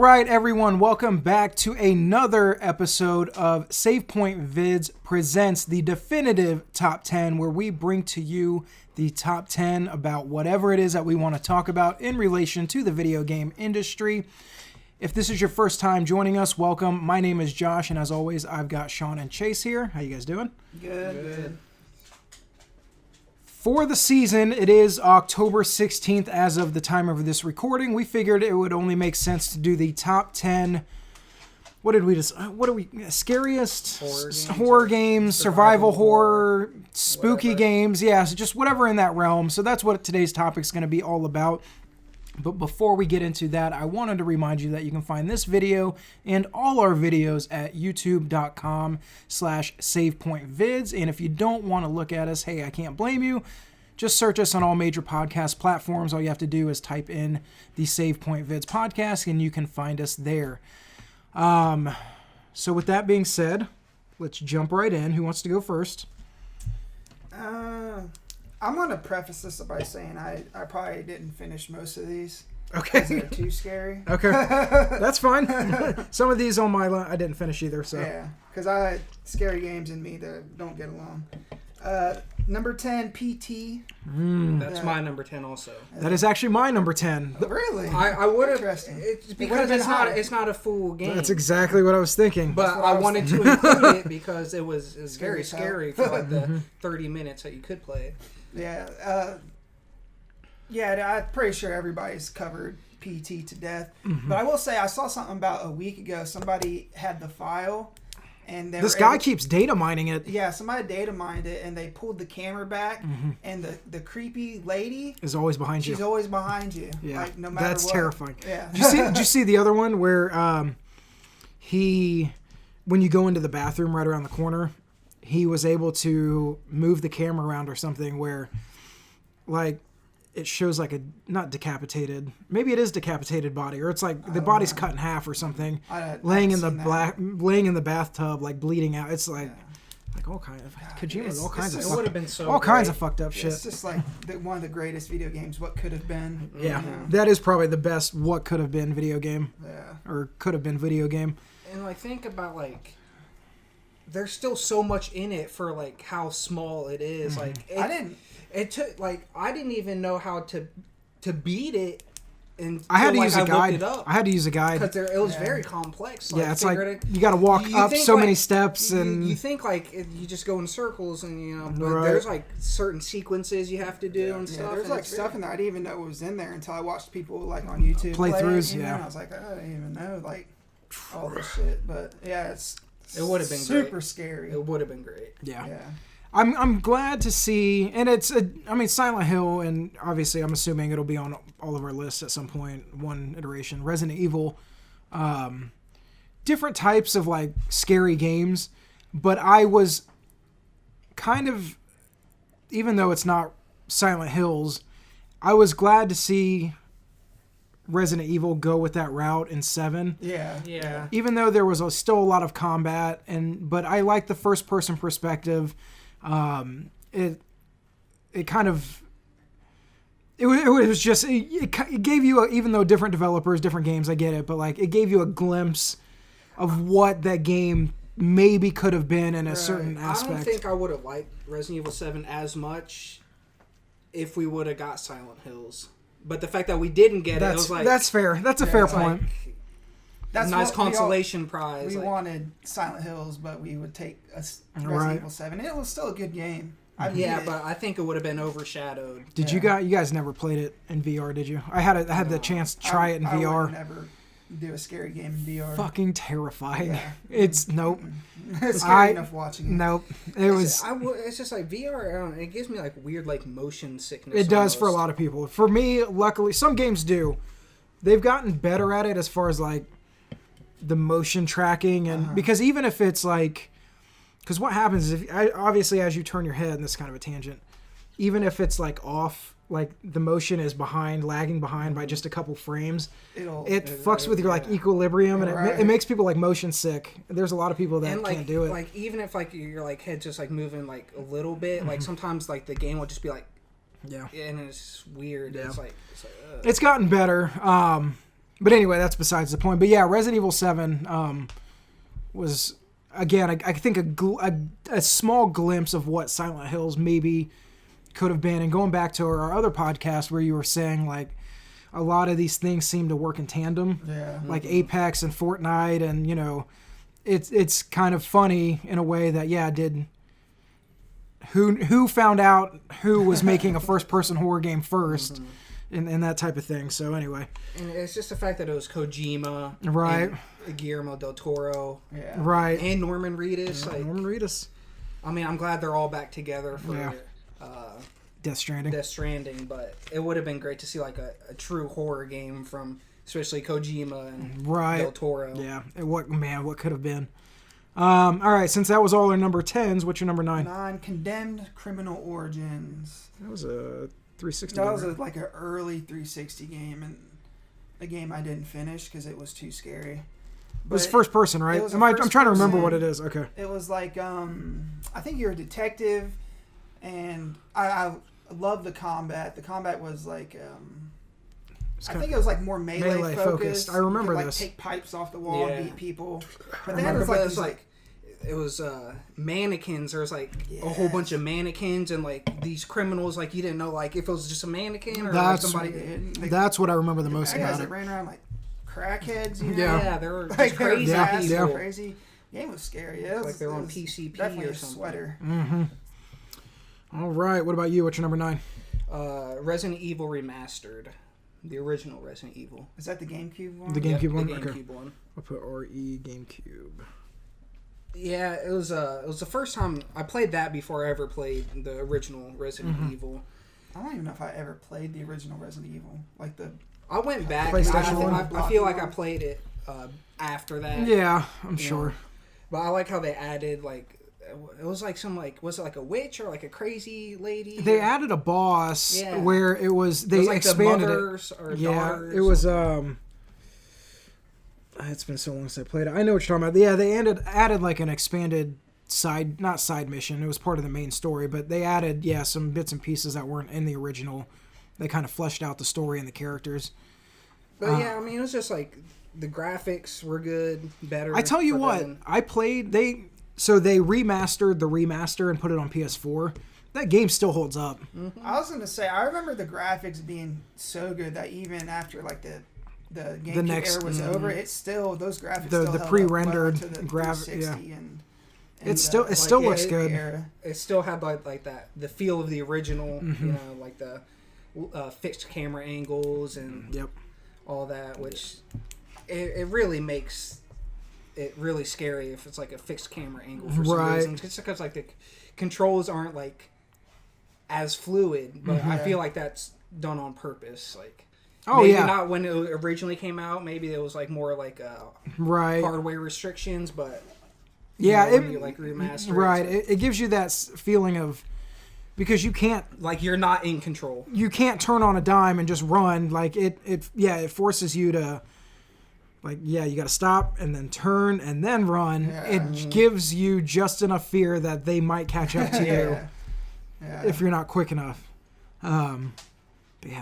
right, everyone, welcome back to another episode of SavePoint Vids presents the definitive top 10, where we bring to you the top 10 about whatever it is that we want to talk about in relation to the video game industry. If this is your first time joining us, welcome. My name is Josh, and as always, I've got Sean and Chase here. How you guys doing? Good. For the season, it is October 16th as of the time of this recording. We figured it would only make sense to do the top 10, scariest horror games, survival horror, spooky games. Yeah, so just whatever in that realm. So that's what today's topic is going to be all about. But before we get into that, I wanted to remind you that you can find this video and all our videos at youtube.com/SavePointVids. And if you don't want to look at us, hey, I can't blame you. Just search us on all major podcast platforms. All you have to do is type in the SavePoint Vids podcast, and you can find us there. So with that being said, let's jump right in. Who wants to go first? I'm going to preface this by saying I probably didn't finish most of these. Okay. Because they're too scary. Okay. That's fine. Some of these on my line I didn't finish either. So. Yeah, because I had scary games in me that don't get along. Number 10, PT. That's my number 10 also. That is actually my number 10. Really? I would have. Interesting. Because it's not a full game. That's exactly what I was thinking. But I wanted to include it because it was very scary for like the 30 minutes that you could play it. Yeah. I'm pretty sure everybody's covered PT to death. Mm-hmm. But I will say, I saw something about a week ago. Somebody had the file. And this guy keeps data mining it. Yeah, somebody data mined it, and they pulled the camera back, and the creepy lady is always behind you. She's always behind you. Yeah, like, no matter that's what. terrifying. Yeah. Did you see the other one where when you go into the bathroom right around the corner, he was able to move the camera around or something where, like, it shows like not decapitated, maybe it is decapitated body, or it's like the body's cut in half or something, laying in the bathtub, like bleeding out. It's like all kinds of Kojima's all kinds of kinds of fucked up shit. It's just like one of the greatest video games. What could have been? Yeah, that is probably the best what could have been video game. Yeah, or could have been video game. And like think about like. There's still so much in it for like how small it is. Like I didn't even know how to beat it. And I had to use a guide. I had to use a guide because it was very complex. Like, it's like you got to walk up so many steps, and you think like you just go in circles, and but there's like certain sequences you have to do and stuff. There's like stuff in there I didn't even know was in there until I watched people like on YouTube playthroughs. And I was like, I didn't even know like all this shit. But yeah, it would have been super scary. It would have been great. Yeah. I'm glad to see, and Silent Hill, and obviously I'm assuming it'll be on all of our lists at some point, one iteration. Resident Evil, different types of like scary games, but I was kind of, even though it's not Silent Hills, I was glad to see Resident Evil go with that route in 7. Yeah. Even though there was still a lot of combat, but I like the first person perspective. It gave you even though different developers, different games, I get it, but like it gave you a glimpse of what that game maybe could have been in a certain aspect. I don't think I would have liked Resident Evil 7 as much if we would have got Silent Hills. But the fact that we didn't get it was like... That's fair. That's a fair point. That's a nice consolation prize. We wanted Silent Hills, but we would take Resident Evil 7. It was still a good game. But I think it would have been overshadowed. Did you guys never played it in VR, did you? I had the chance to try it in VR. I would never do a scary game in VR. Fucking terrifying. Yeah. It's nope. It's scary enough watching it. Nope. It's just like VR. It gives me like weird like motion sickness. It does for a lot of people. For me, luckily, some games do. They've gotten better at it as far as like the motion tracking, and because even if it's like, because what happens is obviously as you turn your head, and this is kind of a tangent, even if it's like off, like the motion is lagging behind by just a couple frames, it fucks with your like equilibrium, and it makes people like motion sick. There's a lot of people that can't do it. Like even if like your like head just like moving like a little bit, like sometimes like the game will just be like, and it's weird. Yeah. It's like it's gotten better. But anyway, that's besides the point. But yeah, Resident Evil 7 was, again, I think a small glimpse of what Silent Hills maybe could have been. And going back to our other podcast where you were saying, like, a lot of these things seem to work in tandem. Yeah. Like Apex and Fortnite, and, you know, it's kind of funny in a way that, yeah, who found out who was making a first-person horror game first, and that type of thing. So anyway, and it's just the fact that it was Kojima, right? And Guillermo del Toro, Yeah. Right, and Norman Reedus. Like, Norman Reedus. I mean, I'm glad they're all back together for Death Stranding. But it would have been great to see like a true horror game from especially Kojima and del Toro. Yeah, what could have been. All right, since that was all our number 10s, what's your number 9? 9, Condemned Criminal Origins. That was a 360. That was like an early 360 game, and a game I didn't finish because it was too scary. But it was first person, right? I'm trying to remember what it is. Okay. It was like I think you're a detective, and I love the combat. The combat was like I think it was like more melee focused. I remember you could, this. Take pipes off the wall and beat people. But then it was mannequins. There was like a whole bunch of mannequins and like these criminals. Like you didn't know like if it was just a mannequin or like somebody. That's what I remember the most about it. Ran around like crackheads. You know? Yeah, they were like crazy people. Crazy. The game was scary. It was like they were on PCP definitely or a something. Sweater. Mm-hmm. All right. What about you? What's your number 9? Resident Evil Remastered. The original Resident Evil. Is that the GameCube one? The GameCube one? The GameCube one. I'll put RE GameCube. Yeah, it was the first time I played that before I ever played the original Resident Evil. I don't even know if I ever played the original Resident Evil. Like I went back. I feel like I played it after that. Yeah, I'm sure. But I like how they added like it was like some like was it like a witch or like a crazy lady? They added a boss where it was like expanded the mothers or daughters. It was it's been so long since I played it. I know what you're talking about. Yeah, they added like an expanded not side mission. It was part of the main story, but they added some bits and pieces that weren't in the original. They kind of fleshed out the story and the characters. But I mean, it was just like the graphics were good, better. I tell you what, I played they remastered the remaster and put it on PS4. That game still holds up. Mm-hmm. I was gonna say I remember the graphics being so good that even after like the GameCube era was over, it's still those graphics. The pre-rendered graphics, it still looks good. It still had like that the feel of the original, you know, like the fixed camera angles and all that, which it really makes it really scary if it's like a fixed camera angle for some reason. It's because like the controls aren't like as fluid, but I feel like that's done on purpose. Like not when it originally came out. Maybe it was like more like hardware restrictions, but when you like remaster it gives you that feeling of because you can't like you're not in control. You can't turn on a dime and just run. Like it forces you to. Like, you got to stop and then turn and then run. Yeah. It gives you just enough fear that they might catch up to you if you're not quick enough. But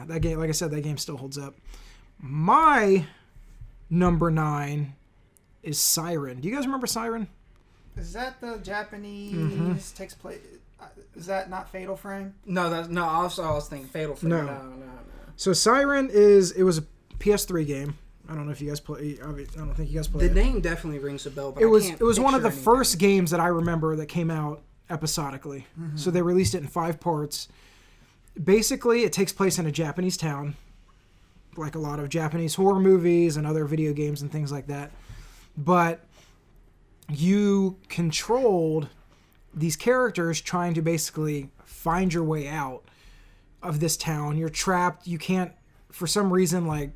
that game, like I said, that game still holds up. My number 9 is Siren. Do you guys remember Siren? Is that the Japanese takes place? Is that not Fatal Frame? No, I was thinking Fatal Frame. No. So Siren it was a PS3 game. I don't know if you guys play. I don't think you guys play. The name definitely rings a bell, but it was one of the first games that I remember that came out episodically. Mm-hmm. So they released it in 5 parts. Basically, it takes place in a Japanese town, like a lot of Japanese horror movies and other video games and things like that. But you controlled these characters trying to basically find your way out of this town. You're trapped. You can't, for some reason, like.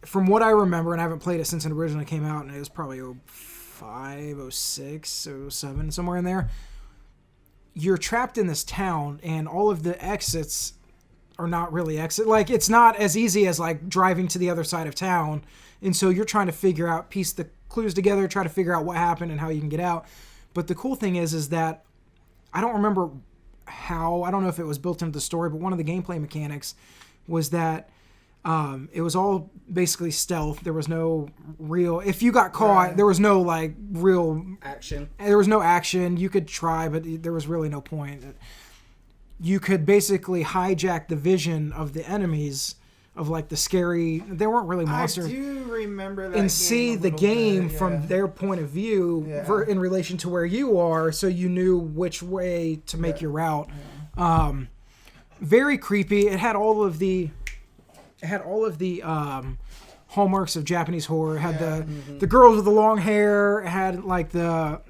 From what I remember, and I haven't played it since it originally came out, and it was probably 05, 06, 07, somewhere in there. You're trapped in this town, and all of the exits are not really exit. Like, it's not as easy as, like, driving to the other side of town. And so you're trying to figure out, piece the clues together, try to figure out what happened and how you can get out. But the cool thing is that I don't remember how, I don't know if it was built into the story, but one of the gameplay mechanics was that It was all basically stealth. There was no real. If you got caught, there was no like real action. There was no action. You could try, but there was really no point. You could basically hijack the vision of the enemies, of like the scary. They weren't really monsters. I do remember that. And see the game from their point of view in relation to where you are, so you knew which way to make your route. Yeah. Very creepy. It had all of the. Hallmarks of Japanese horror. It had the girls with the long hair. It had like the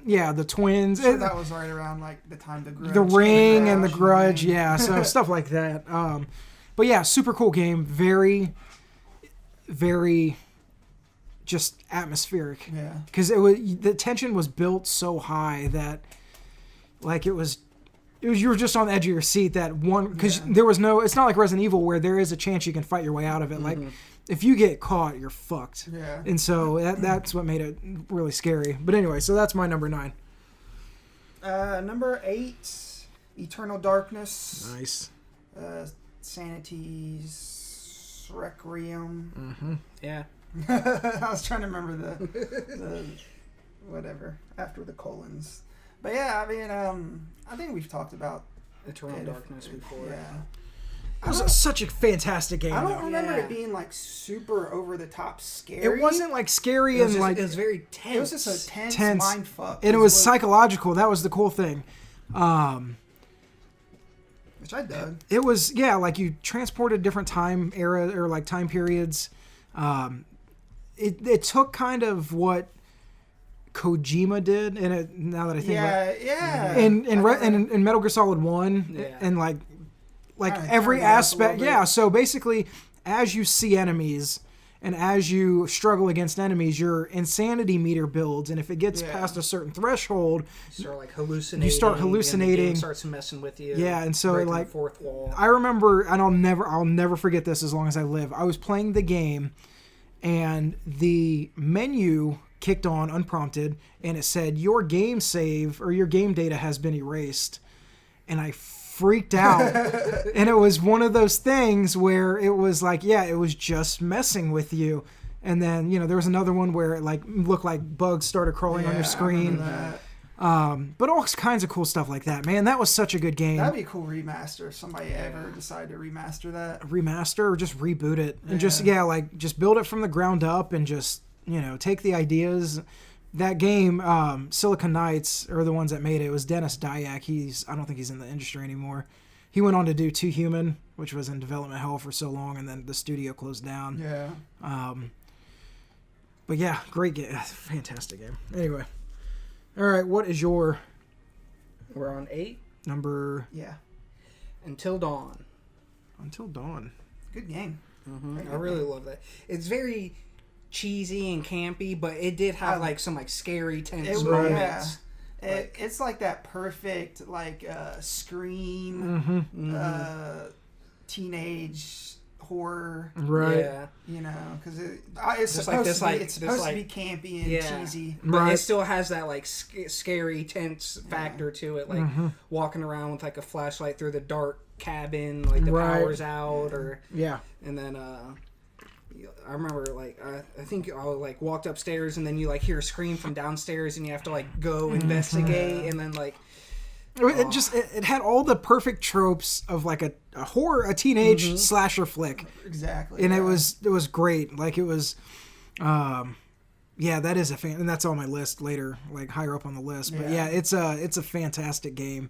twins. Sure, that was right around like the time the Ring and the Grudge. Yeah, so stuff like that. But yeah, super cool game. Very, very, just atmospheric. Yeah. Because the tension was built so high that, like, you were just on the edge of your seat. That one, because there was no. It's not like Resident Evil where there is a chance you can fight your way out of it. Like, if you get caught, you're fucked. Yeah. And so that's what made it really scary. But anyway, so that's my number 9. Number 8, Eternal Darkness. Nice. Sanity's Requiem. Mm-hmm. Yeah. I was trying to remember the whatever after the colons. But yeah, I mean, I think we've talked about Eternal Darkness before. Yeah. It was such a fantastic game. I don't remember it being like super over the top scary. It wasn't like scary and like it was very tense. It was just a tense mind fuck. And it was psychological. That was the cool thing. Which I dug. It was like you transported different time era or like time periods. It took kind of what Kojima did, and it now that I think in Metal Gear Solid 1 and like every aspect. Yeah, so basically, as you see enemies and as you struggle against enemies, your insanity meter builds, and if it gets past a certain threshold, you start like hallucinating. You start hallucinating. And the game starts messing with you. Yeah, and so like fourth wall. I remember, and I'll never forget this as long as I live. I was playing the game, and the menu kicked on unprompted, and it said your game save or your game data has been erased, and I freaked out. And it was one of those things where it was like, it was just messing with you. And then there was another one where it like looked like bugs started crawling on your screen. But all kinds of cool stuff like that, man. That was such a good game. That'd be a cool remaster if somebody ever decided to remaster that. Remaster or just reboot it and just build it from the ground up and just take the ideas. That game, Silicon Knights, are the ones that made it. It was Dennis Dyack. I don't think he's in the industry anymore. He went on to do Too Human, which was in development hell for so long, and then the studio closed down. Yeah. But yeah, great game. Fantastic game. Anyway. All right, what is your... We're on 8? Number... Yeah. Until Dawn. Until Dawn. Good game. Mm-hmm. I really love that. It's very cheesy and campy, but it did have like some like scary, tense moments. Yeah. It's like that perfect like Scream, teenage horror, right? Yeah, because it's supposed to be campy and cheesy, but it still has that like scary, tense factor to it, like walking around with like a flashlight through the dark cabin, like the power's out, and then I remember like I think I like walked upstairs and then you like hear a scream from downstairs and you have to like go investigate and then like it had all the perfect tropes of like a horror, a teenage slasher flick. Exactly. And it was great. Like it was that is a fan, and that's on my list later, like higher up on the list. But it's a fantastic game.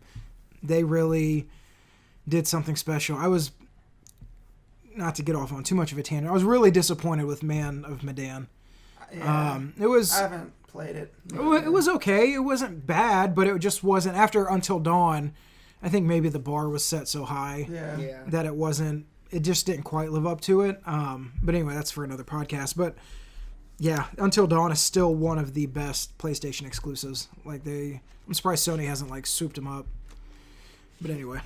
They really did something special. I was, not to get off on too much of a tangent, I was really disappointed with Man of Medan. Yeah. I haven't played it. It was okay. It wasn't bad, but it just wasn't. After Until Dawn, I think maybe the bar was set so high that it wasn't. It just didn't quite live up to it. But anyway, that's for another podcast. But yeah, Until Dawn is still one of the best PlayStation exclusives. Like I'm surprised Sony hasn't like souped them up. But anyway,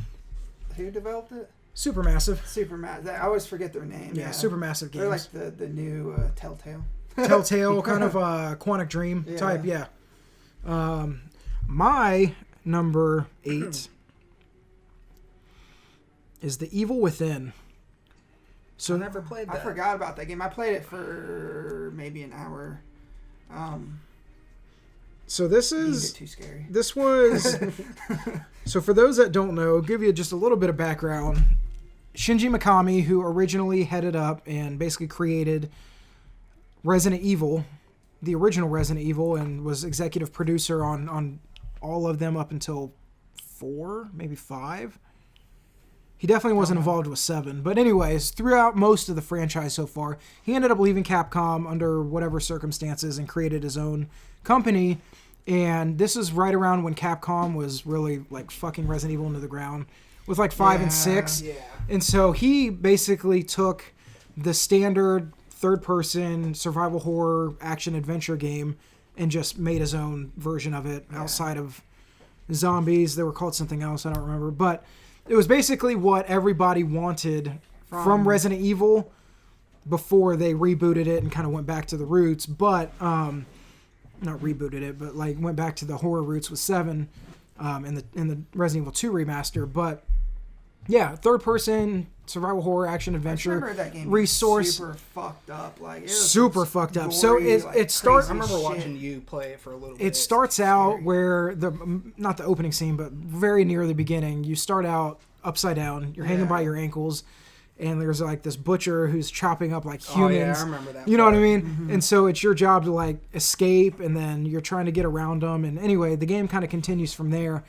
who developed it? Supermassive. I always forget their name. Yeah, Supermassive games. They're like the new Telltale. Telltale, kind of Quantic Dream type, my number 8 is The Evil Within. So I never played that. I forgot about that game. I played it for maybe an hour. So this is too scary. This was so for those that don't know, I'll give you just a little bit of background. Shinji Mikami, who originally headed up and basically created Resident Evil, the original Resident Evil, and was executive producer on all of them up until 4, maybe 5. He definitely wasn't involved with 7. But anyways, throughout most of the franchise so far, he ended up leaving Capcom under whatever circumstances and created his own company. And this is right around when Capcom was really like fucking Resident Evil into the ground with like 5 and 6. Yeah. And so he basically took the standard third-person survival horror action adventure game and just made his own version of it outside of zombies. They were called something else, I don't remember. But it was basically what everybody wanted from Resident Evil before they rebooted it and kind of went back to the roots. But, not rebooted it, but like went back to the horror roots with 7 in the Resident Evil 2 remaster. But yeah, third-person survival horror action adventure. I remember that game resource super fucked up. Like it was super fucked up. So it starts. I remember watching you play it for a little bit. It starts out where not the opening scene, but very near the beginning. You start out upside down. You're hanging by your ankles, and there's like this butcher who's chopping up like humans. Oh yeah, I remember that. You know what I mean? And so it's your job to like escape, and then you're trying to get around them. And anyway, the game kind of continues from there.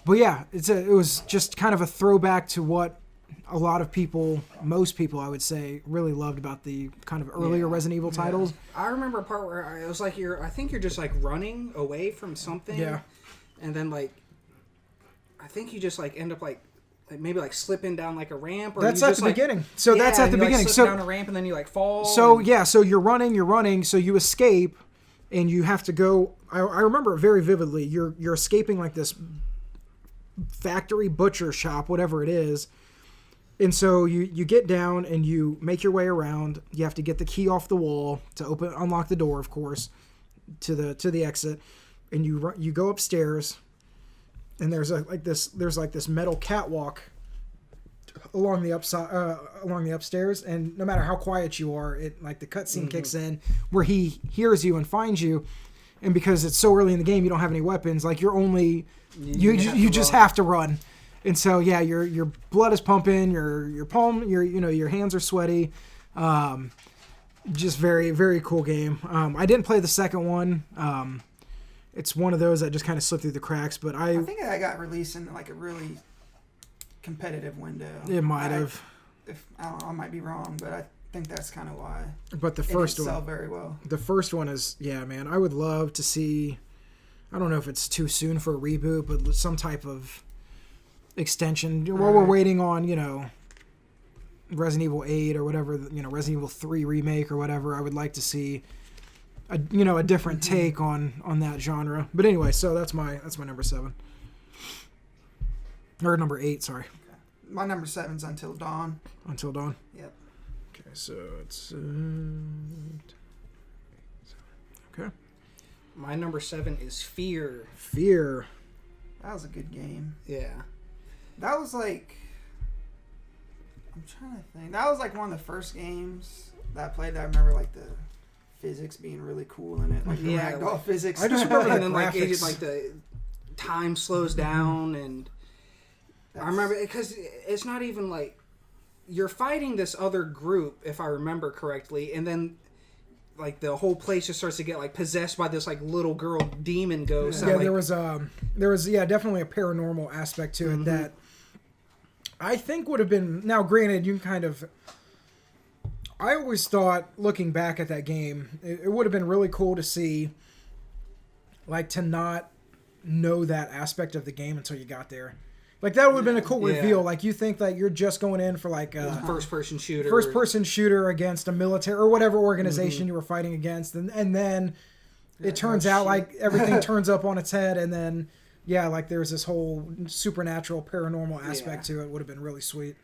But yeah, it was just kind of a throwback to what a lot of people, most people I would say, really loved about the kind of earlier Resident Evil titles. I remember a part where it was like I think you're just like running away from something. Yeah. And then like, I think you just like end up like maybe like slipping down like a ramp. Or That's you at just, the like, beginning. So that's at the you, beginning. Like, So slip down a ramp and then you like fall. So yeah, so you're running. So you escape, and you have to go. I remember it very vividly. You're escaping like this factory butcher shop, whatever it is. And so you get down and you make your way around. You have to get the key off the wall to unlock the door, of course, to the exit. And you go upstairs, and there's this metal catwalk along the upstairs. And no matter how quiet you are, it like the cutscene kicks in where he hears you and finds you. And because it's so early in the game, you don't have any weapons. Like you're only you just have to run. And so yeah, your blood is pumping, your palm, your hands are sweaty. Just very, very cool game. I didn't play the second one. It's one of those that just kind of slipped through the cracks. But I think that got released in like a really competitive window. It might have. I don't know, I might be wrong, but I think that's kind of why. But the first one sell very well. The first one is man. I would love to see. I don't know if it's too soon for a reboot, but some type of extension while we're waiting on Resident Evil 8 or whatever, Resident Evil 3 remake or whatever. I would like to see a different take on that genre. But anyway, so that's my number 7 or number 8. Sorry. Okay. My number 7's Until Dawn. Until Dawn. Yep. Okay, so it's okay. My number 7 is Fear. Fear. That was a good game. Yeah. That was like, I'm trying to think. That was like one of the first games that I played that I remember like the physics being really cool in it. Like the ragdoll physics. I just remember and the then graphics. like the time slows down and I remember because it's not even like you're fighting this other group if I remember correctly, and then like the whole place just starts to get like possessed by this like little girl demon ghost. Yeah, there was definitely a paranormal aspect to it that I think would have been. Now, granted, you can kind of. I always thought, looking back at that game, it would have been really cool to see, like, to not know that aspect of the game until you got there. Like, that would have been a cool reveal. Like, you think that you're just going in for, like, a first-person shooter. First-person shooter against a military or whatever organization you were fighting against. And then it turns out, like, everything turns up on its head. And then, like, there's this whole supernatural, paranormal aspect to it. Would have been really sweet.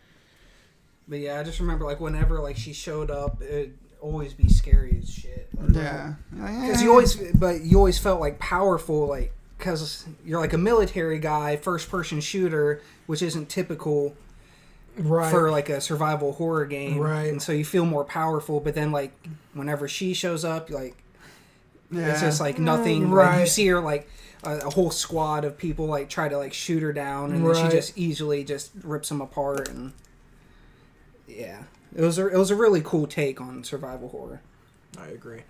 But, I just remember, like, whenever, like, she showed up, it'd always be scary as shit. Because you always felt, like, powerful, like, because you're like a military guy, first-person shooter, which isn't typical. for like a survival horror game, right? And so you feel more powerful. But then like whenever she shows up, like it's just like nothing. Right. Like, you see her like a whole squad of people like try to like shoot her down, and then she just easily just rips them apart. And yeah, it was a really cool take on survival horror. I agree.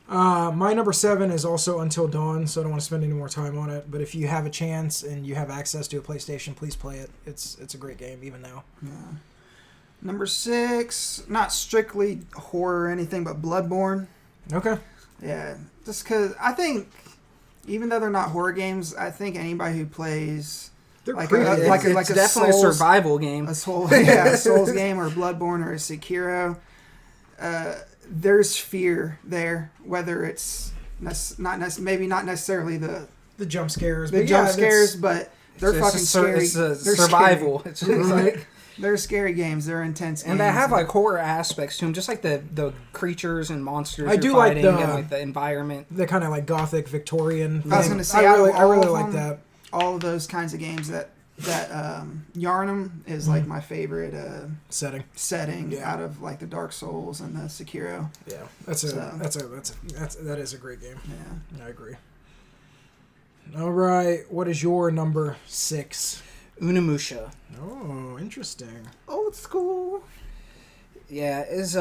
My number 7 is also Until Dawn, so I don't want to spend any more time on it. But if you have a chance and you have access to a PlayStation, please play it. It's a great game, even now. Yeah. Number 6, not strictly horror or anything, but Bloodborne. Okay. Yeah, just because I think, even though they're not horror games, I think anybody who plays It's definitely Souls, a survival game. a Souls game or Bloodborne or a Sekiro. There's fear there, whether it's maybe not necessarily the jump scares, but they're fucking scary. It's a they're survival. Scary. It's like, they're scary games. They're intense games. and they have like horror aspects to them, just like the creatures and monsters I you're do fighting, like and like the environment. the kind of like gothic Victorian thing. I was gonna say, I out of really all of like them, that. All of those kinds of games that Yarnum is like my favorite setting Yeah. out of like the Dark Souls and the Sekiro. Yeah, that is a great game. Yeah, I agree. All right, what is your number 6? Unimusha. Oh, interesting. old school. Yeah, it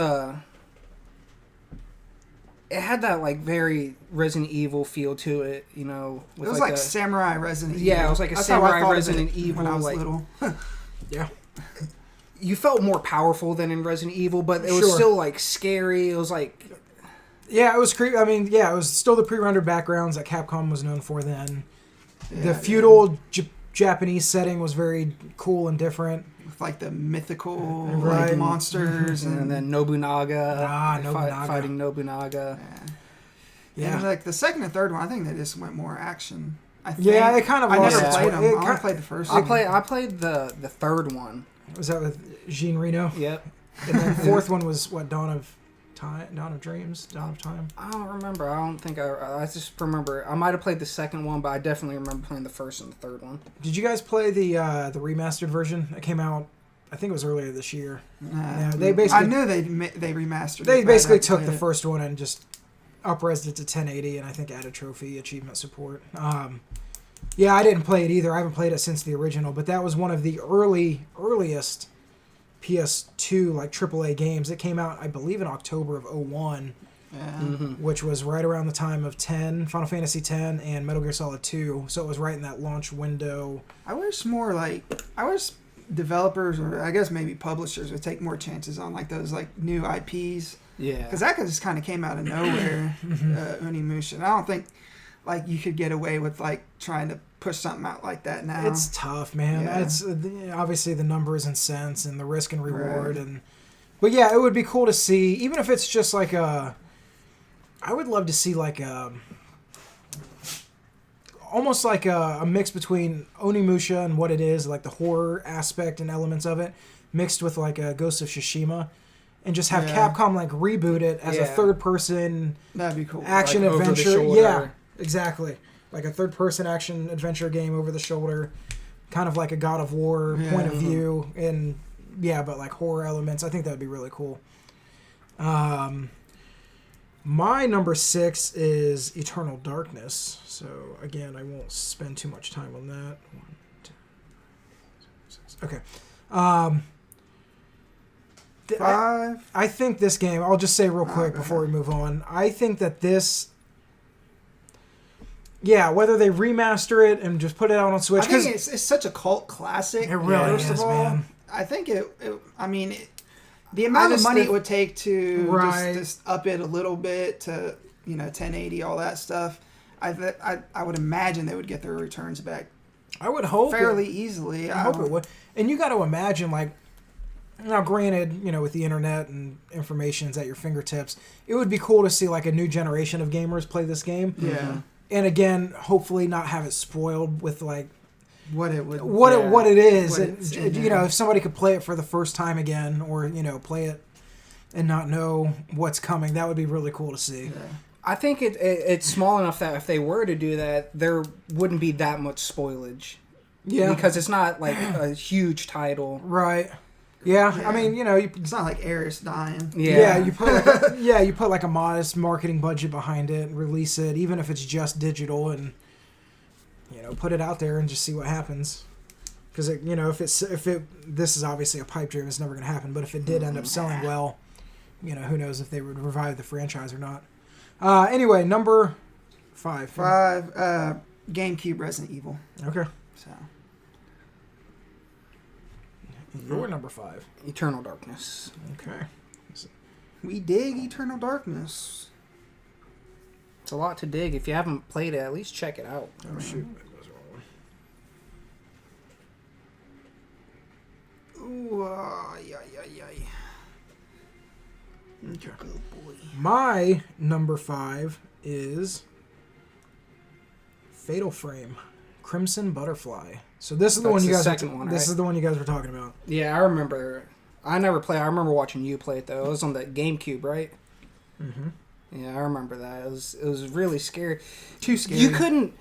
had that like very Resident Evil feel to it, you know. It was like samurai Resident Evil. Yeah, it was like a That's how I samurai thought of Resident it Evil. when I was like, little. Yeah. You felt more powerful than in Resident Evil, but it was Sure. still like scary. It was like, Yeah, it was creepy. I mean, yeah, it was still the pre-rendered backgrounds that Capcom was known for then. The feudal Japanese setting was very cool and different. With like the mythical Right. like monsters and then Nobunaga, Nobunaga. fighting Nobunaga. Yeah. And like the second and third one, I think they just went more action. I think. Yeah, it kind of I lost never its played way. them. It I only kind- played the first I one. played the third one. Was that with Jean Reno? Yep. And then the fourth one was what, Dawn of Dreams? Dawn of Time? I don't remember. I don't think I just remember. I might have played the second one, but I definitely remember playing the first and the third one. Did you guys play the remastered version that came out? I think it was earlier this year. Yeah, they basically I knew they remastered. They it, basically but I took haven't the played first one and just up-resed it to 1080 and I think added trophy achievement support. Yeah, I didn't play it either. I haven't played it since the original, but that was one of the earliest PS2 like AAA games. It came out, I believe, in October of 01, Yeah. which was right around the time of Final Fantasy X and Metal Gear Solid 2. So it was right in that launch window. I wish developers or I guess maybe publishers would take more chances on like those like new IPs. Yeah. Because that just kind of came out of nowhere, Unimusha. And I don't think like you could get away with like trying to push something out like that now. It's tough, man. Yeah. It's obviously the numbers and cents and the risk and reward, but yeah, it would be cool to see, even if it's just like I would love to see like almost like a mix between Onimusha and what it is, like the horror aspect and elements of it, mixed with like a Ghost of Tsushima, and just have Capcom like reboot it as a third-person That'd be cool. action Like over the adventure. shoulder. Yeah, exactly. Like a third-person action adventure game over the shoulder, kind of like a God of War point of view, and but like horror elements. I think that would be really cool. My number 6 is Eternal Darkness. So again, I won't spend too much time on that. 1, 2, 6. Okay. 5. I think this game, I'll just say real quick before we move on. I think that this, whether they remaster it and just put it out on Switch. I think it's such a cult classic. It really first is, of all, man. I think the amount of money it would take to just up it a little bit to 1080, all that stuff. I would imagine they would get their returns back. I would hope fairly easily. I hope it would. And you got to imagine, like, now granted, with the internet and information's at your fingertips, it would be cool to see like a new generation of gamers play this game. Yeah. And again, hopefully not have it spoiled with like what it is. And, if somebody could play it for the first time again, or play it and not know what's coming, that would be really cool to see. Yeah. I think it's small enough that if they were to do that, there wouldn't be that much spoilage. Yeah. Because it's not like a huge title. Right. Yeah, I mean, it's not like Ares dying. Yeah, you put like a modest marketing budget behind it, and release it, even if it's just digital, and put it out there and just see what happens. Because this is obviously a pipe dream, it's never going to happen. But if it did end up selling well, who knows if they would revive the franchise or not. Anyway, number 5. GameCube Resident Evil. Okay. So. Your number 5. Eternal Darkness. Okay. We dig Eternal Darkness. It's a lot to dig. If you haven't played it, at least check it out. Oh, shoot. Ooh, yeah. Okay. Good boy. My number 5 is Fatal Frame, Crimson Butterfly. So this is the one you guys. This is the one you guys were talking about. Yeah, I remember. I never played. I remember watching you play it though. It was on the GameCube, right? Mm-hmm. Yeah, I remember that. It was really scary. Too scary. You couldn't,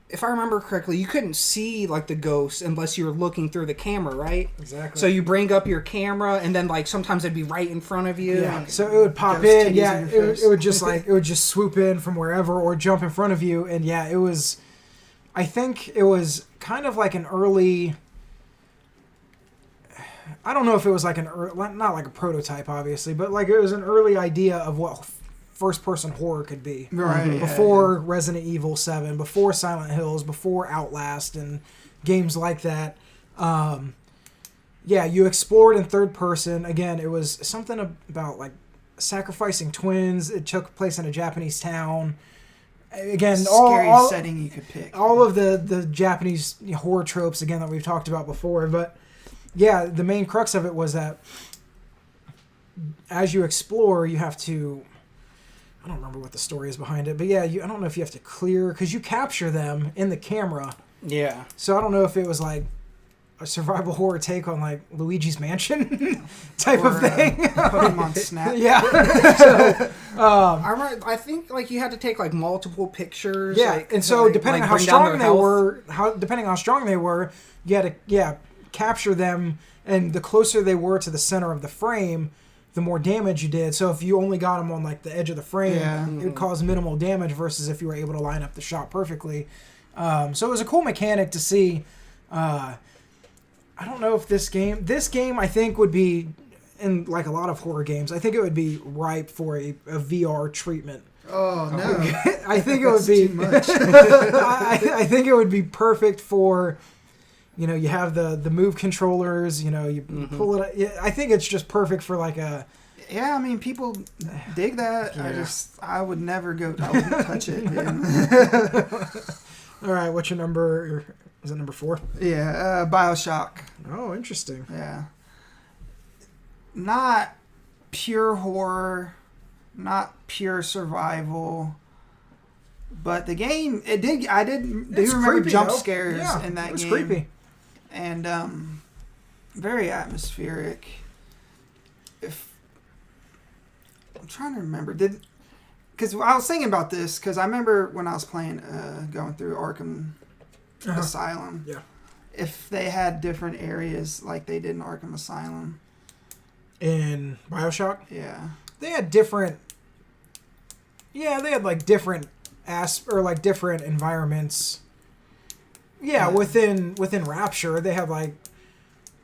if I remember correctly, you couldn't see like the ghosts unless you were looking through the camera, right? Exactly. So you bring up your camera, and then like sometimes it'd be right in front of you. Yeah. So it would pop in. Yeah. It would just swoop in from wherever or jump in front of you, and yeah, it was. I think it was kind of like an early. I don't know if it was like not like a prototype, obviously, but like it was an early idea of what first-person horror could be. Right. Before Resident Evil 7, before Silent Hills, before Outlast, and games like that. You explored in third person. Again, it was something about like sacrificing twins. It took place in a Japanese town. Again, scary setting you could pick. All of the Japanese horror tropes again that we've talked about before, but yeah, the main crux of it was that as you explore, you have to. I don't remember what the story is behind it, but yeah, I don't know if you have to clear because you capture them in the camera. Yeah. So I don't know if it was like a survival horror take on like Luigi's Mansion type of thing. Pokemon Snap. Yeah. So, I think like you had to take like multiple pictures. Yeah, like, and so depending on how strong they were, you had to capture them, and the closer they were to the center of the frame, the more damage you did. So if you only got them on like the edge of the frame, it would cause minimal damage versus if you were able to line up the shot perfectly. So it was a cool mechanic to see. I don't know if this game I think would be, in like a lot of horror games, I think it would be ripe for a VR treatment. Oh no! I think it would be too much. I think it would be perfect for. You have the move controllers, you pull it. I think it's just perfect for like a... Yeah, I mean, people dig that. Yeah. I would never I wouldn't touch it. All right, what's your number? Is it number 4? Yeah, BioShock. Oh, interesting. Yeah. Not pure horror, not pure survival. But the game, I did remember creepy, jump scares in that game. It was creepy. And very atmospheric. I'm trying to remember, because I was thinking about this because I remember when I was playing, going through Arkham Asylum. Yeah. If they had different areas like they did in Arkham Asylum. In BioShock. Yeah. They had different. Yeah, they had like different different environments. Yeah, within Rapture, they have like,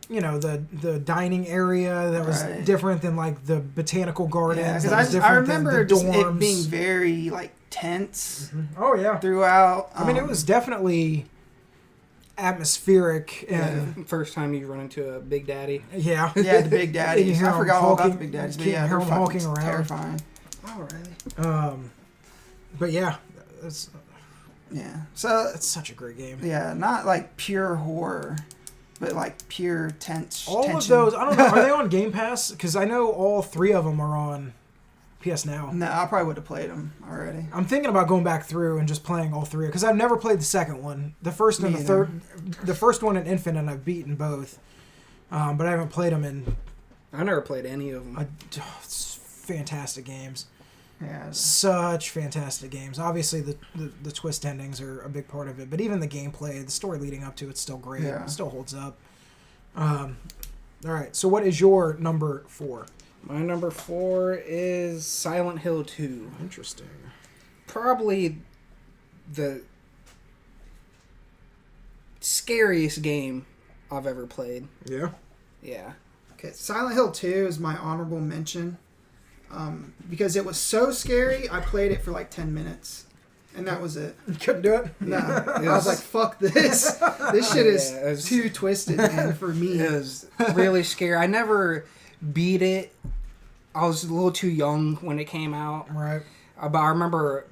the dining area that was different than like the botanical gardens. Yeah, because I remember just it being very like tense. Mm-hmm. Oh yeah, throughout. I mean, it was definitely atmospheric. And first time you run into a Big Daddy. Yeah, the Big Daddy. I forgot all about the Big Daddies. But yeah, they're hulking around. Terrifying. Oh really? But yeah, so it's such a great game. Yeah, not like pure horror, but like pure tension. Of those, I don't know. Are they on Game Pass? Because I know all 3 of them are on PS Now. No, I probably would have played them already. I'm thinking about going back through and just playing all 3 because I've never played the second one. The first and the third, the first one and Infinite, I've beaten both, but I haven't played them in. I never played any of them. It's fantastic games. Yeah, such fantastic games. Obviously, the twist endings are a big part of it, but even the gameplay, the story leading up to it's still great. Yeah. It still holds up. All right. So what is your number 4? My number 4 is Silent Hill 2. Interesting. Probably the scariest game I've ever played. Yeah. Yeah. Okay, Silent Hill 2 is my honorable mention. Because it was so scary, I played it for like 10 minutes. And that was it. You couldn't do it? No. I was like, fuck this. This shit is too twisted, man, for me. It was really scary. I never beat it. I was a little too young when it came out. Right. But I remember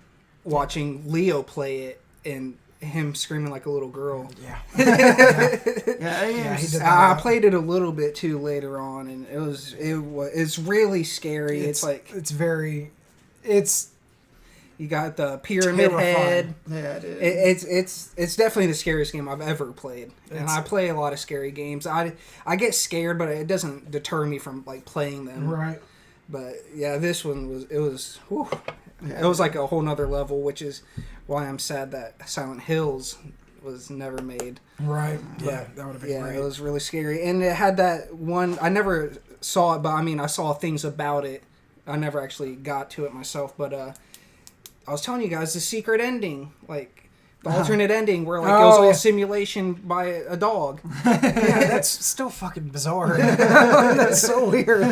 watching Leo play it and him screaming like a little girl. Yeah. Yeah, he did I played it a little bit too later on, and it's really scary. It's you got the pyramid head. Yeah, it is. It's definitely the scariest game I've ever played, and I play a lot of scary games. I get scared, but it doesn't deter me from like playing them. Right. But yeah, this one was it was like a whole nother level, which is why I'm sad that Silent Hills was never made. Right. But, yeah, that would have been great. It was really scary, and it had that one. I never saw it, but I mean, I saw things about it. I never actually got to it myself, but I was telling you guys the secret ending, like the alternate ending, where like it was all a simulation by a dog. Yeah, that's still fucking bizarre. That's so weird.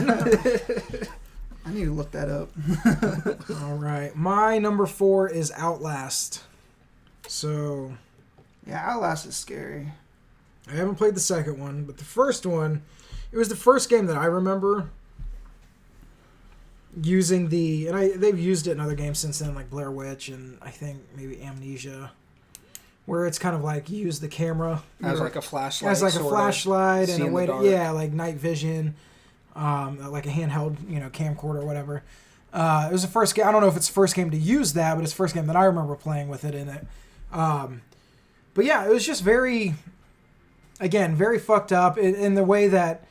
I need to look that up. All right, my number 4 is Outlast. So, yeah, Outlast is scary. I haven't played the second one, but the first one, it was the first game that I remember using they've used it in other games since then, like Blair Witch and I think maybe Amnesia, where it's kind of like you use the camera as like a flashlight, and a way to like night vision, like a handheld camcorder or whatever. It was the first game. I don't know if it's the first game to use that, but it's the first game that I remember playing with it in it. But yeah, it was just very fucked up in the way that.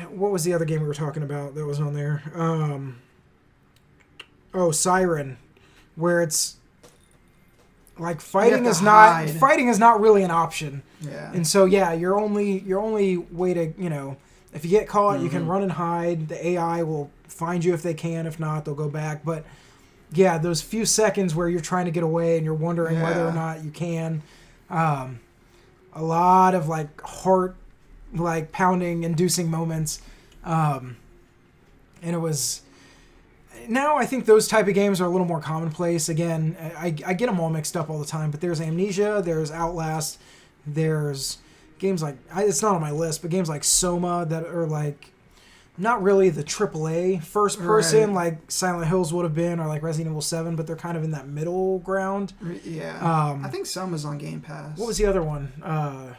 What was the other game we were talking about that was on there? Siren, where it's like fighting is not really an option. Yeah. And so your only way to if you get caught, you can run and hide. The AI will find you if they can. If not, they'll go back. But yeah, those few seconds where you're trying to get away and you're wondering whether or not you can. A lot of like heart. Like pounding, inducing moments, and it was. Now I think those type of games are a little more commonplace. Again, I get them all mixed up all the time. But there's Amnesia, there's Outlast, there's games like it's not on my list, but games like Soma that are like not really the AAA first person like Silent Hills would have been, or like Resident Evil 7, but they're kind of in that middle ground. Yeah, I think Soma's on Game Pass. What was the other one?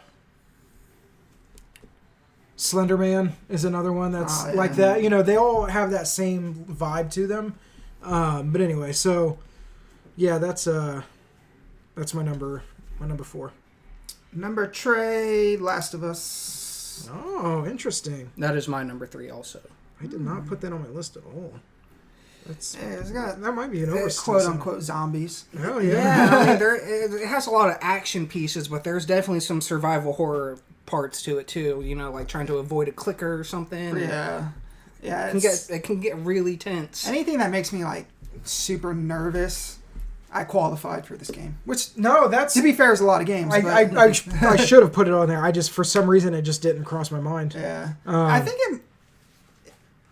Slender Man is another one that's like that. They all have that same vibe to them. But anyway, so yeah, that's my number 4. Number Trey, Last of Us. Oh, interesting. That is my number 3 also. I did not put that on my list at all. That might be an overstatement. Quote unquote zombies. Oh yeah. Yeah, I mean, it has a lot of action pieces, but there's definitely some survival horror parts to it too. Like trying to avoid a clicker or something. Yeah. It can get really tense. Anything that makes me like super nervous, I qualified for this game. That's to be fair, there's a lot of games. I should have put it on there. I just for some reason it just didn't cross my mind. Yeah. I think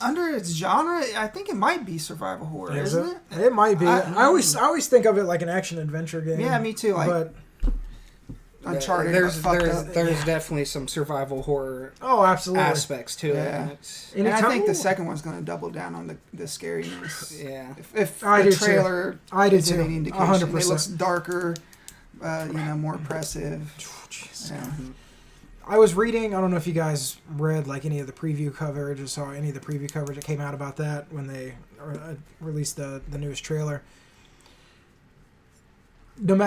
under its genre, I think it might be survival horror, isn't it? It might be. I always think of it like an action adventure game. Yeah, me too. But Uncharted. There's definitely some survival horror. Oh, absolutely. Aspects to it. And I think the second one's going to double down on the scariness. Yeah. If the trailer is any indication, 100%. It looks darker, more oppressive. Oh, jeez. Yeah. I was reading, I don't know if you guys read like any of the preview coverage or saw any of the preview coverage that came out about that when they released the newest trailer. But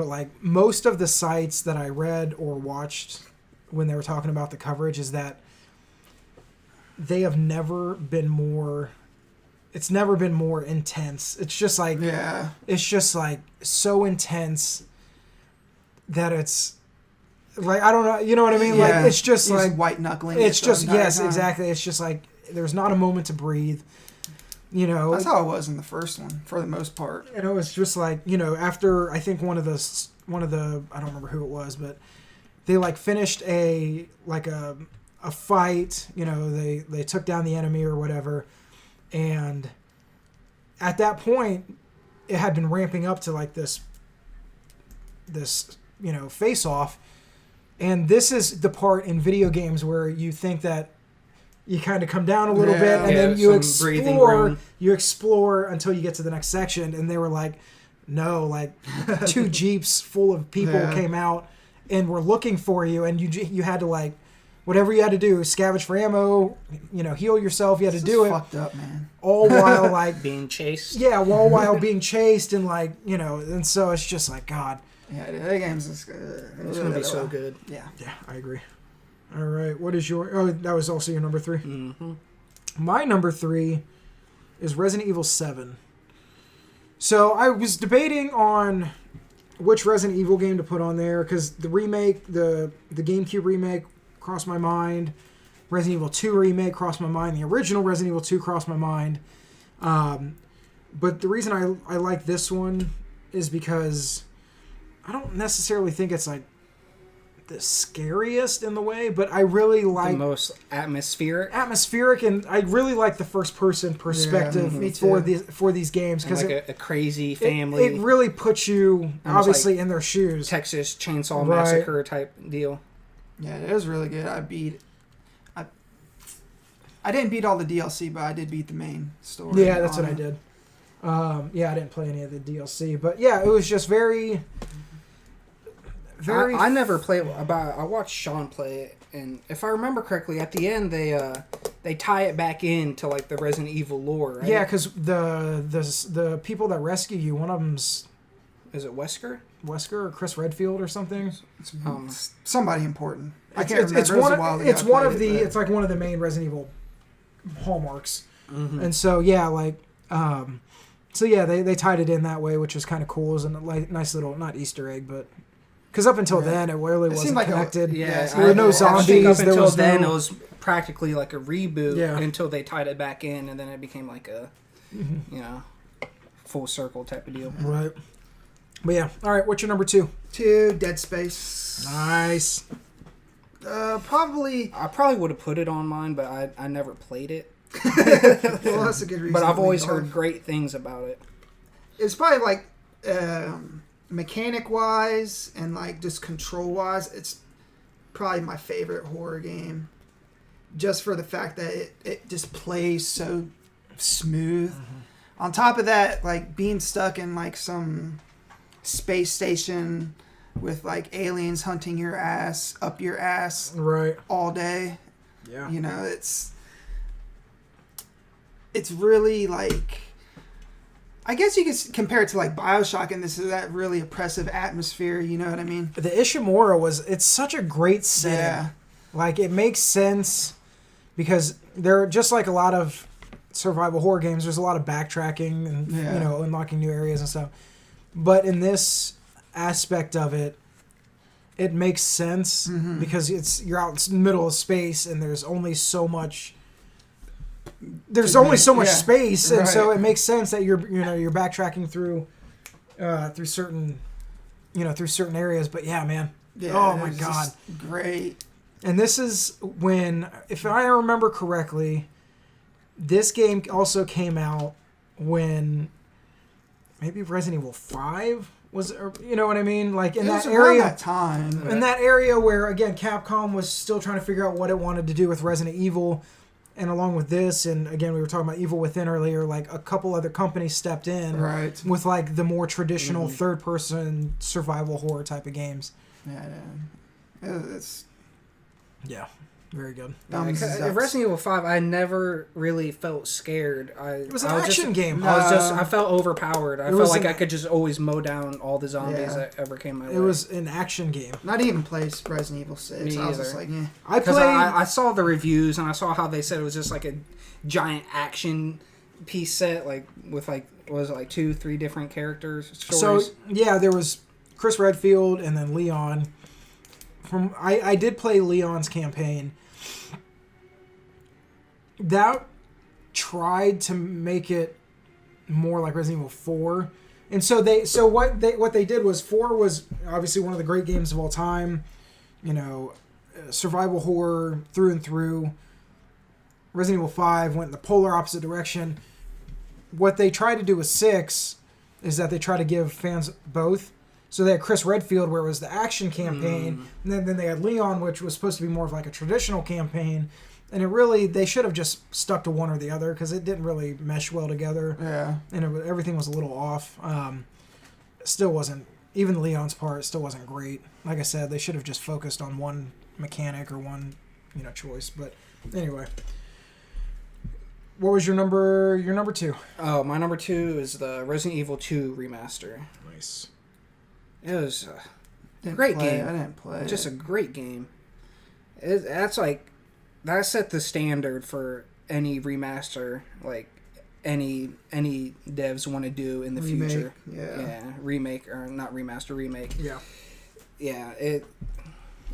like most of the sites that I read or watched when they were talking about the coverage is that they have never been more, it's never been more intense. It's just like, it's just like so intense that it's like I don't know, you know what I mean? Like it's just he's like white knuckling. It's just exactly. It's just like there's not a moment to breathe. You know, that's how it was in the first one for the most part. And it was just like, you know, after I think one of the I don't remember who it was, but they like finished a fight. You know, they took down the enemy or whatever, and at that point, it had been ramping up to like this you know face off, and this is the part in video games where you think that. You kind of come down a little bit, and then you explore until you get to the next section. And they were like, no, like 2 Jeeps full of people came out and were looking for you. And you had to like, whatever you had to do, scavenge for ammo, you know, heal yourself. You had to do it. Fucked up, man. All while like. Being chased. Yeah, all while being chased and like, you know, and so it's just like, God. Yeah, the game's just good. It's going to be so good. Yeah. Yeah, I agree. All right, what is your... Oh, that was also your number 3? Mm-hmm. My number 3 is Resident Evil 7. So I was debating on which Resident Evil game to put on there, because the remake, the GameCube remake crossed my mind. Resident Evil 2 remake crossed my mind. The original Resident Evil 2 crossed my mind. But the reason I like this one is because I don't necessarily think it's like the scariest in the way, but I really like the most atmospheric, and I really like the first person perspective for these games because like a crazy family. It really puts you obviously like in their shoes. Texas Chainsaw Massacre type deal. Yeah, it is really good. I didn't beat all the DLC, but I did beat the main story. Yeah, that's what I did. I didn't play any of the DLC, but yeah, it was just very. I never played. I watched Sean play it, and if I remember correctly, at the end they tie it back into like the Resident Evil lore. Right? Yeah, because the people that rescue you, one of them's is it Wesker or Chris Redfield or something? It's somebody important. I can't remember. It's like one of the main Resident Evil hallmarks, and so they tied it in that way, which was kind of cool. It was a nice little not Easter egg, but. Because up until then, it really wasn't connected. There were no zombies. Up until then, it was practically like a reboot until they tied it back in, and then it became like a, full circle type of deal. Right. But yeah. All right, what's your number 2? 2, Dead Space. Nice. I probably would have put it on mine, but I never played it. Well, that's a good reason. But I've always heard great things about it. It's probably like... mechanic wise and like just control wise, it's probably my favorite horror game, just for the fact that it just plays so smooth. On top of that, like being stuck in like some space station with like aliens hunting your ass up your ass right all day, you know, it's really like, I guess you could compare it to like BioShock, and this is that really oppressive atmosphere. You know what I mean? The Ishimura it's such a great setting. Yeah. Like it makes sense because they're just like a lot of survival horror games. There's a lot of backtracking and unlocking new areas and stuff. But in this aspect of it, it makes sense because you're out in the middle of space and there's only so much. There's only so much space, and so it makes sense that you're backtracking through certain areas. But yeah, man, oh my god, great! And this is when, if I remember correctly, this game also came out when maybe Resident Evil 5 was, you know what I mean? Like in that area, that time, in that area where again Capcom was still trying to figure out what it wanted to do with Resident Evil. And along with this, and again, we were talking about Evil Within earlier, like a couple other companies stepped in with like the more traditional third-person survival horror type of games. Yeah, very good. Resident Evil 5, I never really felt scared. It was an action game. I felt overpowered. I felt like I could just always mow down all the zombies that ever came my way. It was an action game. Not even played Resident Evil 6. I was just like, I saw the reviews and I saw how they said it was just like a giant action piece set, like with like, was it like 2-3 different characters? Stories? So yeah, there was Chris Redfield and then Leon I did play Leon's campaign. That tried to make it more like Resident Evil 4. And so what they did was 4 was obviously one of the great games of all time, you know, survival horror through and through. Resident Evil 5 went in the polar opposite direction. What they tried to do with 6 is that they try to give fans both. So they had Chris Redfield, where it was the action campaign, and then they had Leon, which was supposed to be more of like a traditional campaign. And they should have just stuck to one or the other because it didn't really mesh well together. Yeah. And everything was a little off. Still wasn't, even Leon's part still wasn't great. Like I said, they should have just focused on one mechanic or one, choice. But anyway. What was your number 2? Oh, my number 2 is the Resident Evil 2 remaster. Nice. It was a great game. I didn't play. Just a great game. That set the standard for any remaster, like any devs want to do in the future. Yeah. Remake or not remaster, remake. Yeah. Yeah,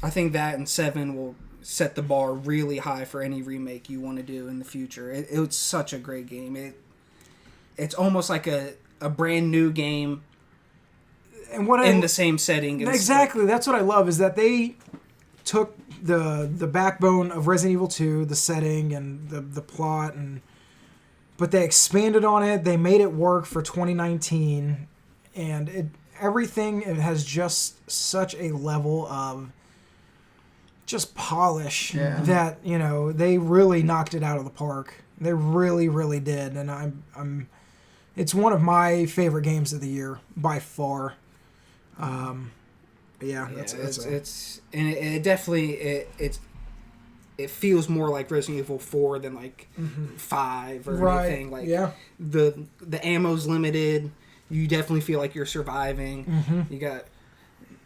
I think that and 7 will set the bar really high for any remake you want to do in the future. It was such a great game. It's almost like a brand new game and in the same setting. Exactly. That's what I love is that they took the backbone of Resident Evil 2, the setting and the plot, but they expanded on it. They made it work for 2019, and everything has just such a level of just polish that they really knocked it out of the park. They really, really did, and it's one of my favorite games of the year by far. It definitely it feels more like Resident Evil 4 than like 5 or anything. Like the ammo's limited. You definitely feel like you're surviving. You got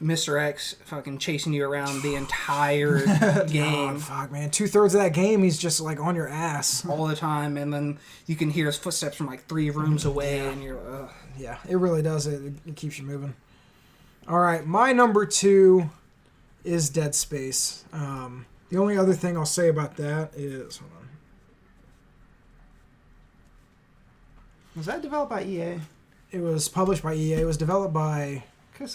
Mr. X fucking chasing you around the entire game. God, fuck, man. 2/3 of that game, he's just like on your ass all the time, and then you can hear his footsteps from like 3 rooms away, and you're. Yeah, it really does. It keeps you moving. All right, my number 2 is Dead Space. The only other thing I'll say about that is, hold on. Was that developed by EA? It was published by EA. It was developed by.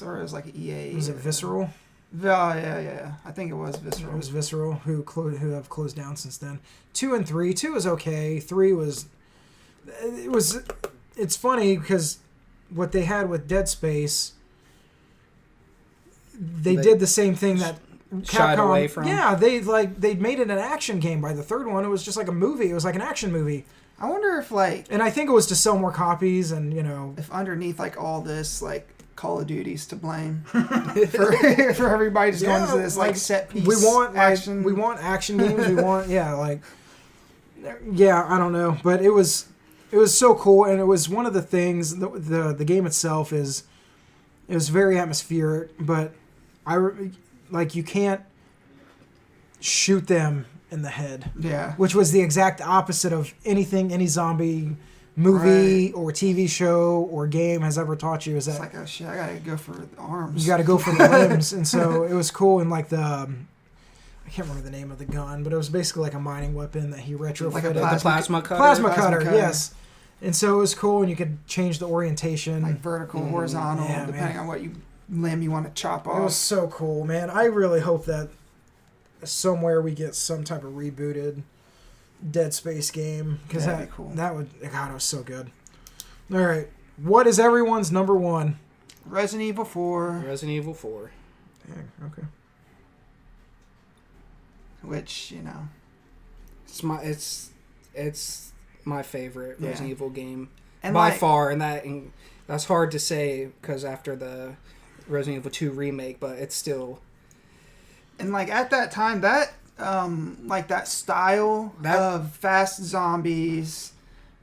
Or it was like EA. Was it Visceral? Yeah. I think it was Visceral. It was Visceral, who have closed down since then. 2 and 3. 2 was okay. 3 was. It's funny because what they had with Dead Space. They did the same thing that shied Capcom, away from. Yeah, they made it an action game. By the third one, it was just like a movie. It was like an action movie. I wonder if and I think it was to sell more copies, and if underneath all this Call of Duty's to blame for everybody just going to this set piece. We want action. We want action games. We want I don't know, but it was so cool, and it was one of the things. The game itself it was very atmospheric, but you can't shoot them in the head. Yeah. Which was the exact opposite of any zombie movie or TV show or game has ever taught you. Is that it's like, oh shit, I gotta go for the arms. You gotta go for the limbs. And so it was cool, and I can't remember the name of the gun, but it was basically like a mining weapon that he retrofitted. Like a plasma cutter. Plasma cutter, yes. And so it was cool, and you could change the orientation. Like vertical, horizontal, depending on what limb you want to chop off. It was so cool, man. I really hope that somewhere we get some type of rebooted Dead Space game. Because that'd be cool. That would, God, it was so good. All right. What is everyone's number 1? Resident Evil 4. Resident Evil 4. Dang, okay. Which, It's my favorite Resident Evil game and by far, and that's hard to say because after the Resident Evil 2 remake, but it's still. And at that time, that that style of fast zombies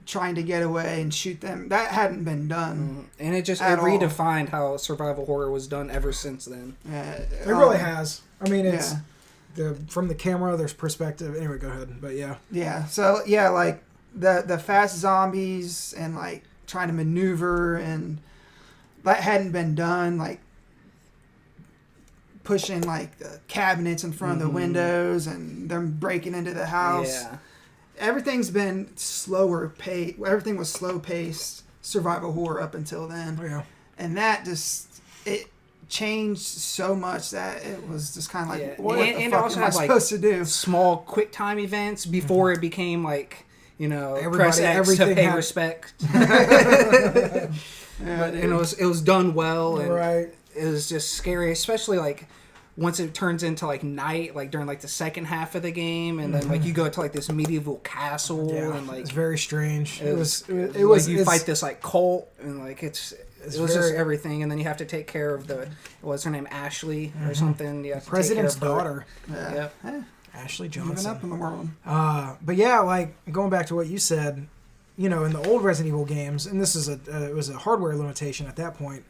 trying to get away and shoot them, that hadn't been done. And it redefined how survival horror was done ever since then. It really has. I mean, it's from the camera, there's perspective. Anyway, go ahead. But yeah. Yeah. So the fast zombies and trying to maneuver, and that hadn't been done. pushing like the cabinets in front of the windows and them breaking into the house. Yeah. Everything's been slower pace. Everything was slow paced survival horror up until then. Yeah. And that just it changed so much that it was just kind of like, what the fuck am I supposed to do? Small, quick time events before it became like, press X to pay respect. And it was done well, and it was just scary, especially like once it turns into like night, like during like the second half of the game, and then like you go to like this medieval castle, and like it's very strange. It was you fight this like cult, and like it was just everything, and then you have to take care of what's her name, Ashley or something. You have to President's take care of daughter. Yep. Ashley Johnson. Moving up in the world. But yeah, like going back to what you said, in the old Resident Evil games, and this is it was a hardware limitation at that point.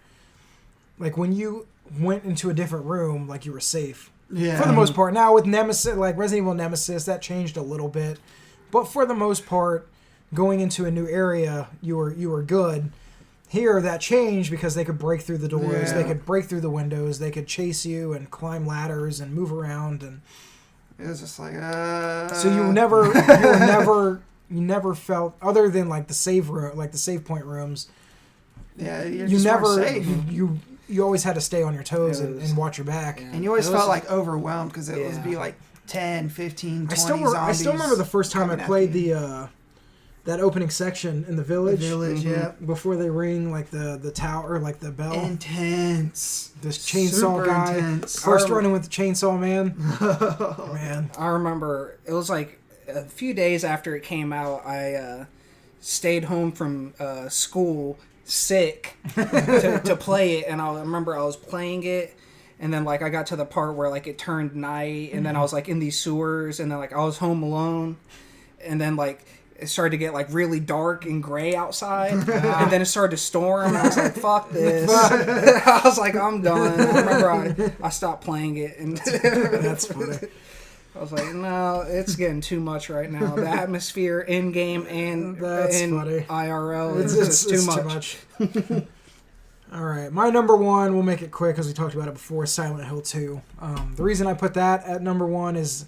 Like when you went into a different room, like you were safe. Yeah. For the most part. Now with Nemesis, like Resident Evil Nemesis, that changed a little bit, but for the most part, going into a new area, you were good. Here, that changed because they could break through the doors, they could break through the windows, they could chase you and climb ladders and move around, and it was just like, so you never felt, other than like the save room, like the save point rooms. Yeah, you never safe. You always had to stay on your toes and watch your back, and you always felt like overwhelmed because it would be like 10, 15, 20 zombies. I still remember the first time I played that opening section in the village. Before they ring like the tower, like the bell. Intense. This chainsaw Super guy. Intense. First running with the chainsaw man. Man. I remember it was like a few days after it came out. I stayed home from school sick to play it, and I remember I was playing it. And then, like, I got to the part where, like, it turned night, and then I was, like, in these sewers, and then, like, I was home alone. And then, like, it started to get, like, really dark and gray outside. And then it started to storm, and I was like, fuck this. I was like, I'm done. I remember I stopped playing it. And that's funny. I was like, no, it's getting too much right now. The atmosphere in-game and in funny. IRL is just too much. All right, my number one, we'll make it quick because we talked about it before, Silent Hill 2. The reason I put that at number one is,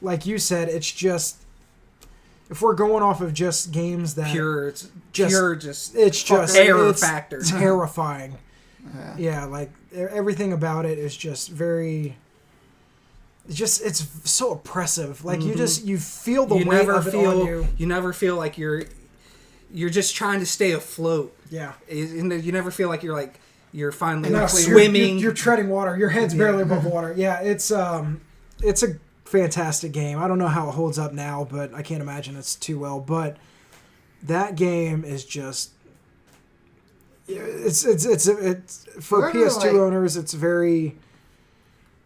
like you said, it's just, if we're going off of just games that... It's just terror factor. Terrifying. Yeah, like, everything about it is just very... it's so oppressive. Like, you feel the weight of it on you. You never feel like you're just trying to stay afloat. Yeah. You never feel like you're finally swimming. You're treading water. Your head's barely above water. Yeah, it's a fantastic game. I don't know how it holds up now, but I can't imagine it's too well. But that game is just it's for PS2 owners. It's very.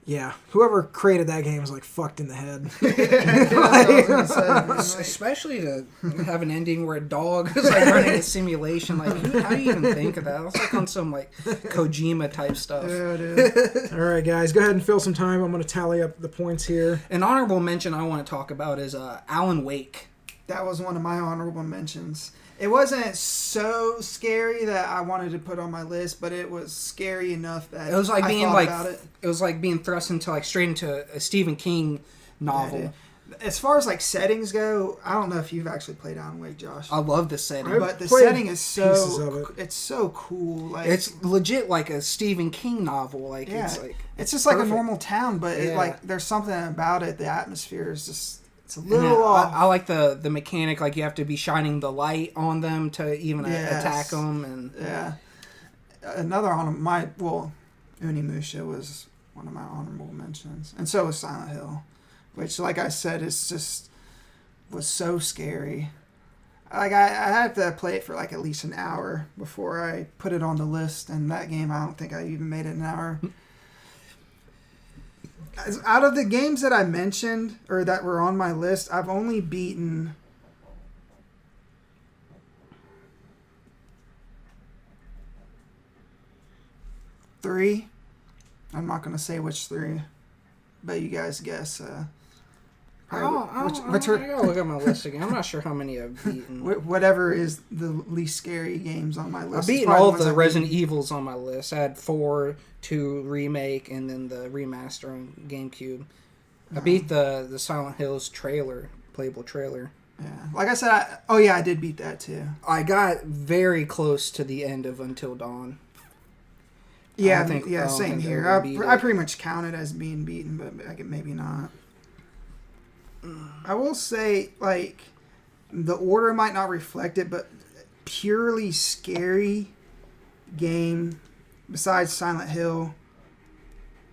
Yeah, whoever created that game is like fucked in the head. Especially to have an ending where a dog is like running a simulation. Like, how do you even think of that? It's like on some like Kojima type stuff. Yeah, it is. All right, guys, go ahead and fill some time. I'm going to tally up the points here. An honorable mention I want to talk about is Alan Wake. That was one of my honorable mentions. It wasn't so scary that I wanted to put on my list, but it was scary enough that it was like being like about it. It was like being thrust into like straight into a Stephen King novel. Yeah, as far as like settings go, I don't know if you've actually played Alan Wake, Josh. I love the setting, but the setting is it's so cool. Like, it's legit like a Stephen King novel. Like it's just like a normal town, but there's something about it. The atmosphere is just. It's a little off. I like the mechanic, like you have to be shining the light on them to even attack them. And another on my Unimusha was one of my honorable mentions, and so was Silent Hill, which, like I said, was so scary. Like I had to play it for like at least an hour before I put it on the list, and that game I don't think I even made it an hour. Out of the games that I mentioned or that were on my list, I've only beaten 3. I'm not going to say which 3, but you guys guess. I I gotta look at my list again. I'm not sure how many I've beaten. Whatever is the least scary games on my list. I've beaten all of the Resident Evils on my list. I had 4, 2 remake, and then the remaster on GameCube. I beat the Silent Hills playable trailer. Yeah, like I said, I did beat that too. I got very close to the end of Until Dawn. Yeah, same here. I pretty much count it as being beaten, but maybe not. I will say, like, the order might not reflect it, but purely scary game besides Silent Hill,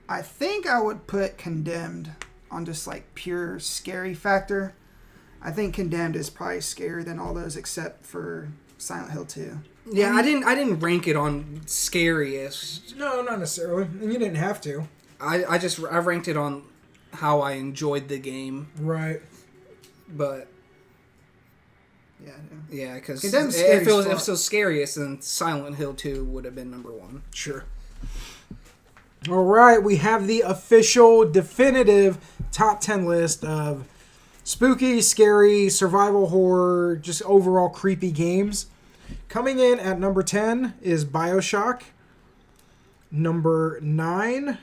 I think I would put Condemned on just like pure scary factor. I think Condemned is probably scarier than all those except for Silent Hill 2. Yeah, I didn't rank it on scariest. No, not necessarily. And you didn't have to. I ranked it on how I enjoyed the game. Right. But yeah, because if it was so scariest, then Silent Hill 2 would have been number 1. Sure. All right, we have the official, definitive top 10 list of spooky, scary, survival horror, just overall creepy games. Coming in at number 10 is BioShock. Number 9,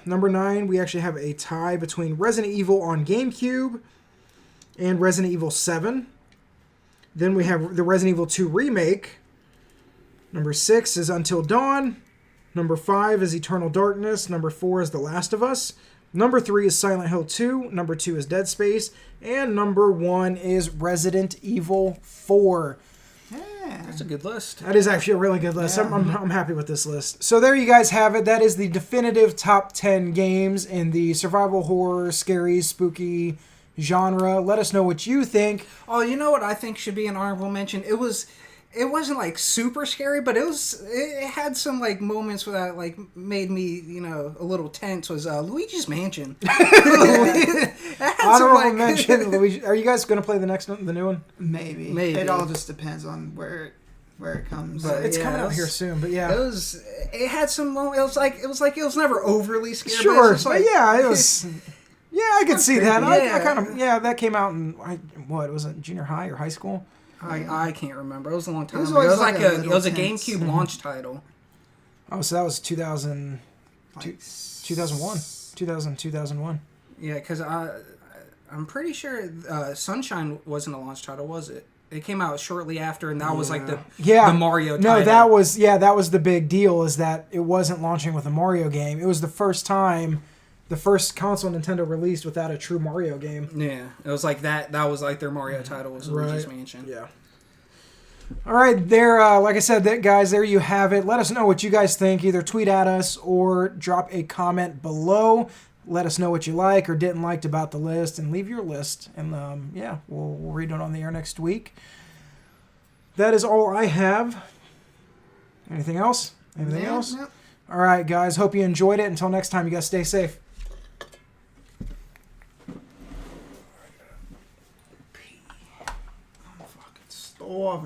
number 9, we actually have a tie between Resident Evil on GameCube and Resident Evil 7. Then we have the Resident Evil 2 remake. Number 6 is Until Dawn. Number 5 is Eternal Darkness. Number 4 is The Last of Us. Number 3 is Silent Hill 2. Number 2 is Dead Space. And number 1 is Resident Evil 4. Yeah, that's a good list. That is actually a really good list. Yeah. I'm happy with this list. So there you guys have it. That is the definitive top 10 games in the survival horror, scary, spooky genre. Let us know what you think. Oh, you know what I think should be an honorable mention? It wasn't like super scary, but it had some like moments that like made me, a little tense. Was Luigi's Mansion. Honorable mention, Luigi. Are you guys going to play the new one? Maybe. It all just depends on where it comes. But it's coming out here soon. But yeah, it had some moments. It was never overly scary. Sure, but it was. Yeah, I could see that. Yeah. I kind of that came out in was it junior high or high school? I can't remember. It was a long time ago. It was a GameCube launch title. Oh, so that was 2000, 2001. 2001. Yeah, because I'm pretty sure Sunshine wasn't a launch title, was it? It came out shortly after, and that was like the Mario title. No, that was the big deal, is that it wasn't launching with a Mario game. It was the first time, the first console Nintendo released without a true Mario game. Yeah, it was like that. That was like their Mario title, was Luigi's Mansion. Yeah. All right, there. Like I said, guys, there you have it. Let us know what you guys think. Either tweet at us or drop a comment below. Let us know what you like or didn't like about the list, and leave your list. And we'll read it on the air next week. That is all I have. Anything else? Anything else? No. All right, guys. Hope you enjoyed it. Until next time, you guys stay safe. Stole off.